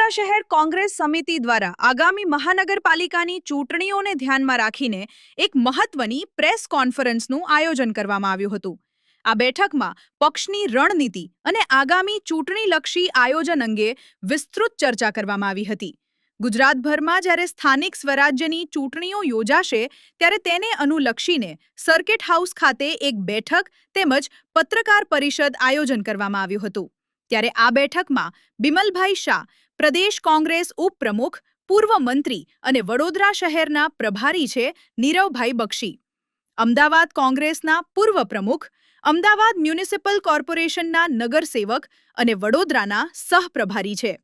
વડોદરા શહેર કોંગ્રેસ સમિતિ દ્વારા આગામી મહાનગરપાલિકાની ચૂંટણીઓને ધ્યાનમાં રાખીને એક મહત્વની પ્રેસ કોન્ફરન્સનું આયોજન કરવામાં આવ્યું હતું। આ બેઠકમાં પક્ષની રણનીતિ અને આગામી ચૂંટણીલક્ષી આયોજન અંગે વિસ્તૃત ચર્ચા કરવામાં આવી હતી। ગુજરાતભરમાં જ્યારે સ્થાનિક સ્વરાજ્યની ચૂંટણીઓ યોજાશે ત્યારે તેને અનુલક્ષીને સર્કિટ હાઉસ ખાતે એક બેઠક તેમજ પત્રકાર પરિષદ આયોજન કરવામાં આવ્યું હતું। ત્યારે આ બેઠકમાં બિમલભાઈ શાહ, પ્રદેશ કોંગ્રેસ ઉપપ્રમુખ, પૂર્વ મંત્રી અને વડોદરા શહેરના પ્રભારી છે નીરવભાઈ બક્ષી, અમદાવાદ કોંગ્રેસના પૂર્વ પ્રમુખ, અમદાવાદ મ્યુનિસિપલ કોર્પોરેશનના નગરસેવક અને વડોદરાના સહપ્રભારી છે।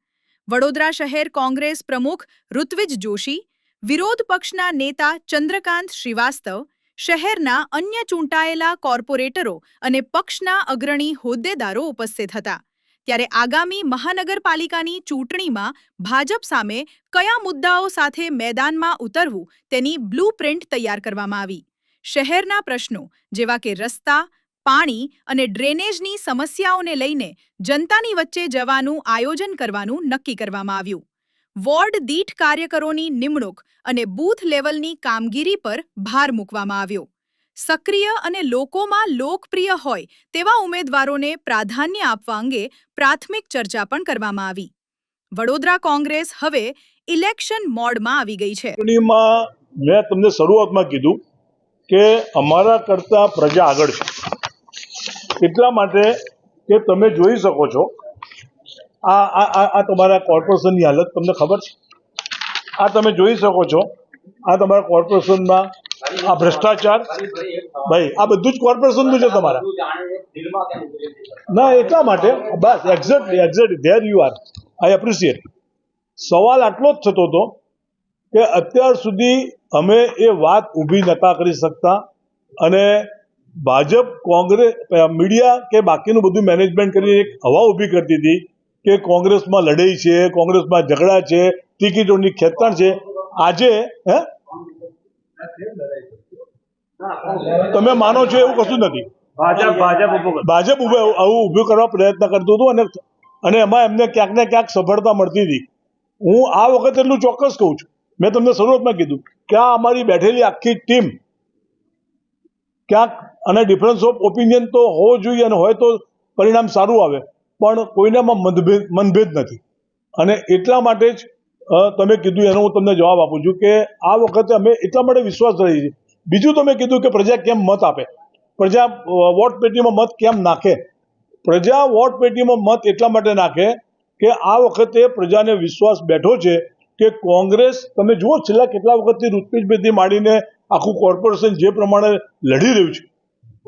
વડોદરા શહેર કોંગ્રેસ પ્રમુખ ઋત્વિજ જોશી, વિરોધ પક્ષના નેતા ચંદ્રકાંત શ્રીવાસ્તવ, શહેરના અન્ય ચૂંટાયેલા કોર્પોરેટરો અને પક્ષના અગ્રણી હોદ્દેદારો ઉપસ્થિત હતા। ત્યારે આગામી મહાનગરપાલિકાની ચૂંટણીમાં ભાજપ સામે કયા મુદ્દાઓ સાથે મેદાનમાં ઉતરવું તેની બ્લુપ્રિન્ટ તૈયાર કરવામાં આવી। શહેરના પ્રશ્નો જેવા કે રસ્તા, પાણી અને ડ્રેનેજની સમસ્યાઓને લઈને જનતાની વચ્ચે જવાનું આયોજન કરવાનું નક્કી કરવામાં આવ્યું। વોર્ડ દીઠ કાર્યકરોની નિમણૂક અને બૂથ લેવલની કામગીરી પર ભાર મૂકવામાં આવ્યો। સક્રિય અને લોકોમાં લોકપ્રિય હોય તેવા ઉમેદવારોને પ્રાધાન્ય આપવા અંગે પ્રાથમિક ચર્ચા પણ કરવામાં આવી। વડોદરા કોંગ્રેસ હવે ઇલેક્શન મોડમાં આવી ગઈ છે। મેં તમને શરૂઆતમાં કીધું કે અમારા કરતા પ્રજા આગળ છે, એટલા માટે કે તમે જોઈ શકો છો આ તમારા કોર્પોરેશનની હાલત તમને ખબર છે। આ તમે જોઈ શકો છો આ તમારા કોર્પોરેશનમાં આ ભ્રષ્ટાચાર, ભાઈ આ બધું જ કોર્પોરેશનનું છે તમારા ના, એટલા માટે બસ exactly there you are, I appreciate. સવાલ આટલો જ થતો હતો કે અત્યાર સુધી અમે એ વાત ઊભી નતા કરી શકતા અને ભાજપ કોંગ્રેસ મીડિયા કે બાકીનું બધું મેનેજમેન્ટ કરીને એક હવા ઊભી કરતી હતી કે કોંગ્રેસમાં લડાઈ છે, કોંગ્રેસમાં ઝઘડા છે, ટિકિટોની ખેંચતાણ છે। આજે તમે માનો છો એવું કશું નથી। ભાજપ ઊભું કરવા પ્રયત્ન કરતું હતું અને એમાં એમને ક્યાંક ને ક્યાંક સફળતા મળતી હતી। હું આ વખતે એટલું ચોક્કસ કહું છું, મેં તમને શરૂઆતમાં કીધું કે આ અમારી બેઠેલી આખી ટીમ ક્યાંક અને ડિફરન્સ ઓફ ઓપિનિયન તો હોવો જોઈએ અને હોય તો પરિણામ સારું આવે, પણ કોઈનામાં મનભેદ નથી અને એટલા માટે જ તમે કીધું એનો હું તમને જવાબ આપું છું કે આ વખતે અમે એટલા માટે વિશ્વાસ રહી છે। બીજું તમે કીધું કે પ્રજા કેમ મત આપે, પ્રજા વોટ પેટીમાં મત કેમ નાખે। પ્રજા વોટ પેટીમાં મત એટલા માટે નાખે કે આ વખતે પ્રજાને વિશ્વાસ બેઠો છે કે કોંગ્રેસ, તમે જુઓ છેલ્લા કેટલા વખતથી ઋત્વિજભાઈથી માંડીને આખું કોર્પોરેશન જે પ્રમાણે લડી રહ્યું છે,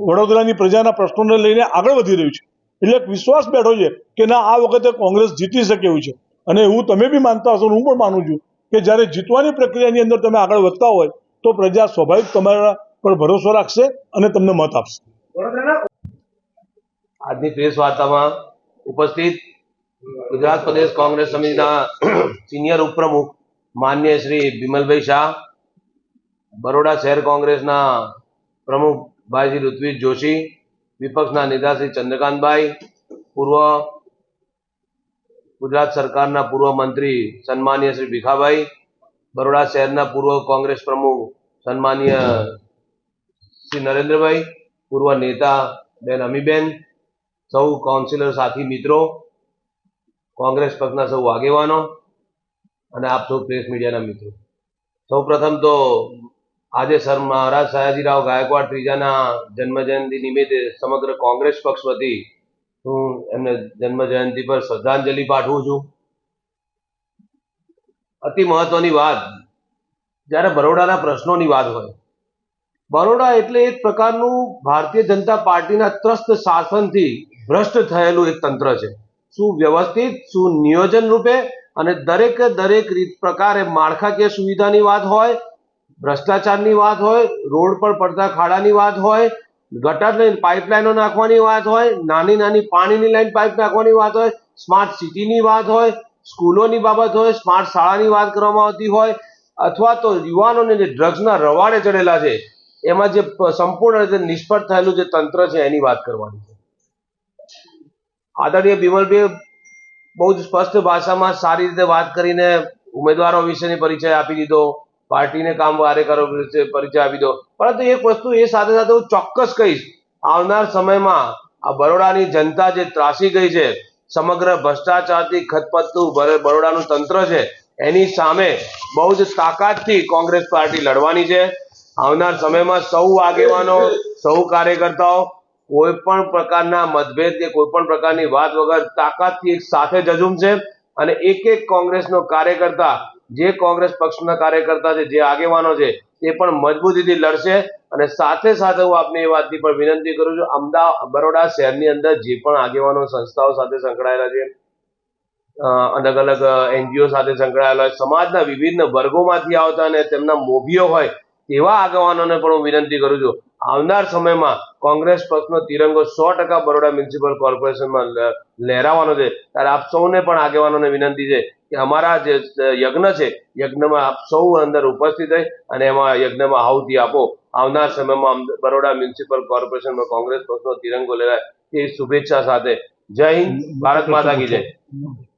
વડોદરાની પ્રજાના પ્રશ્નોને લઈને આગળ વધી રહ્યું છે, એટલે એક વિશ્વાસ બેઠો છે કે ના આ વખતે કોંગ્રેસ જીતી શકે એવું છે। અને એવું તમે બી માનતા હશો, હું પણ માનું છું કે જ્યારે જીતવાની પ્રક્રિયાની અંદર તમે આગળ વધતા હોય તો પ્રજા સ્વાભાવિક તમારા પર ભરોસો રાખશે અને તમને મત આપશે। આજની પ્રેસ વાર્તામાં ઉપસ્થિત ગુજરાત પ્રદેશ કોંગ્રેસ સમિતિના સિનિયર ઉપપ્રમુખ માન્ય શ્રી બિમલભાઈ શાહ, બરોડા શહેર કોંગ્રેસના પ્રમુખ ભાઈ શ્રી ઋત્વિજ જોશી, વિપક્ષના નેતા શ્રી ચંદ્રકાંતભાઈ, પૂર્વ ગુજરાત સરકારના પૂર્વ મંત્રી સન્માનીય શ્રી ભીખાભાઈ, બરોડા શહેરના પૂર્વ કોંગ્રેસ પ્રમુખ સન્માનીય શ્રી નરેન્દ્રભાઈ, પૂર્વ નેતા બેન અમીબેન, સૌ કાઉન્સિલર સાથી મિત્રો, કોંગ્રેસ પક્ષના સૌ આગેવાનો અને આપ સૌ પ્રેસ મીડિયાના મિત્રો, સૌ પ્રથમ તો આજે સર મહારાજ સયાજીરાવ ગાયકવાડ ત્રીજાના જન્મજયંતિ નિમિત્તે સમગ્ર કોંગ્રેસ પક્ષ વતી હું એમને જન્મજયંતિ પર શ્રદ્ધાંજલિ પાઠવું છું। અતિ મહત્વની વાત, જ્યારે બરોડાના પ્રશ્નોની વાત હોય, બરોડા એટલે એક પ્રકારનું ભારતીય જનતા પાર્ટીના ત્રસ્ત શાસનથી ભ્રષ્ટ થયેલું એક તંત્ર છે। સુવ્યવસ્થિત, સુનિયોજન રૂપે અને દરેકે દરેક રીત પ્રકારે માળખાકીય સુવિધાની વાત હોય, ભ્રષ્ટાચારની વાત હોય, રોડ પર પડતા ખાડાની વાત હોય, ગટરની પાઇપલાઇનો નાખવાની વાત હોય, નાની નાની પાણીની લાઈન પાઇપ નાખવાની વાત હોય, સ્માર્ટ સિટીની વાત હોય, સ્કૂલોની બાબત હોય, સ્માર્ટ શાળાની વાત કરવામાં આવતી હોય, અથવા તો યુવાનોને જે ડ્રગ્સના રવાડે ચડેલા છે એમાં જે સંપૂર્ણ રીતે નિષ્ફળ થયેલું જે તંત્ર છે એની વાત કરવાની છે। આદરણીય બિમલભાઈ બહુ જ સ્પષ્ટ ભાષામાં સારી રીતે વાત કરીને ઉમેદવારો વિશેની પરિચય આપી દીધો, પાર્ટીને કામ કાર્યકરો વિશે પરિચય આપી દીધો. પરંતુ એક વસ્તુ એ સાથે સાથે હું ચોક્કસ કહીશ, આવનાર સમયમાં આ બરોડાની જનતા જે ત્રાસી ગઈ છે, સમગ્ર ભ્રષ્ટાચારથી ખતપતતું બરોડાનું તંત્ર છે, એની સામે બહુ જ તાકાતથી કોંગ્રેસ પાર્ટી લડવાની છે. આવનાર સમયમાં સૌ આગેવાનો, સૌ કાર્યકર્તાઓ કોઈ પણ પ્રકારના મતભેદ કે કોઈ પણ પ્રકારની વાત વગર તાકાતથી એક સાથે ઝઝૂમશે અને એક એક કોંગ્રેસનો કાર્યકર્તા, જે કોંગ્રેસ પક્ષના કાર્યકર્તા છે, જે આગેવાનો છે, તે પણ મજબૂતીથી લડશે. અને સાથે સાથે હું આપને એ વાતની પણ વિનંતી કરું છું, બરોડા શહેરની અંદર જે પણ આગેવાનો સંસ્થાઓ સાથે સંકળાયેલા છે, અલગ અલગ એનજીઓ સાથે સંકળાયેલા હોય, સમાજના વિવિધ વર્ગોમાંથી આવતા અને તેમના મોભીઓ હોય તેવા આગેવાનોને પણ હું વિનંતી કરું છું, આવનાર સમયમાં કોંગ્રેસ પક્ષનો તિરંગો 100% બરોડા મ્યુનિસિપલ કોર્પોરેશનમાં લહેરાવાનો છે. ત્યારે આપ સૌને પણ આગેવાનોને વિનંતી છે કે અમારા જે યજ્ઞ છે, યજ્ઞમાં આપ સૌ અંદર ઉપસ્થિત થઈ અને એમાં યજ્ઞમાં આહુતિ આપો. આવનાર સમયમાં બરોડા મ્યુનિસિપલ કોર્પોરેશનમાં કોંગ્રેસ પક્ષનો તિરંગો લહેરાય તે શુભેચ્છા સાથે જય હિન્દ, ભારત માતા કી જય.